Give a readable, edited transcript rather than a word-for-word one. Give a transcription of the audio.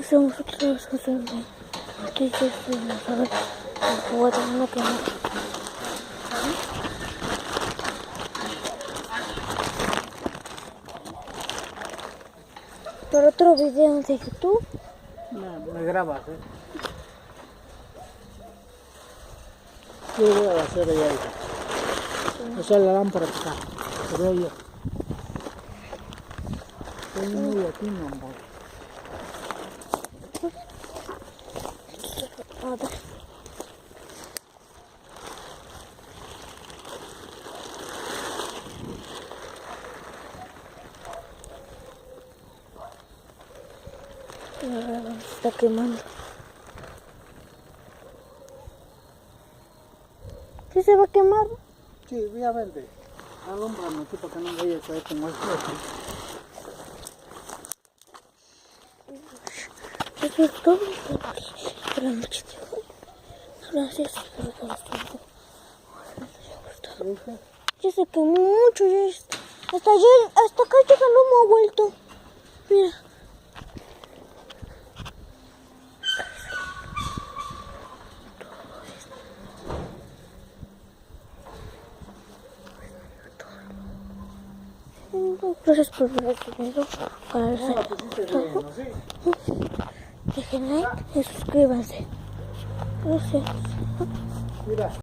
Estamos otra vez haciendo noticias de la sala. Voy a tener una cámara. Para otro video de YouTube. No, me grabas, Yo voy a hacer allá. Esa es la lámpara que está. Se ve yo. Estoy muy aquí, mi amor. A ver. Se está quemando. ¿Sí se va a quemar? Sí, voy a verde. Alúmbrame aquí para que no vaya a caer como esto aquí. Eso es todo por la noche de hoy. Gracias por todo el tiempo. Ya se quemó mucho. Ya hasta acá llega el humo vuelto. Mira. Gracias por ver este video. Dejen like y suscríbanse. Gracias. Mira.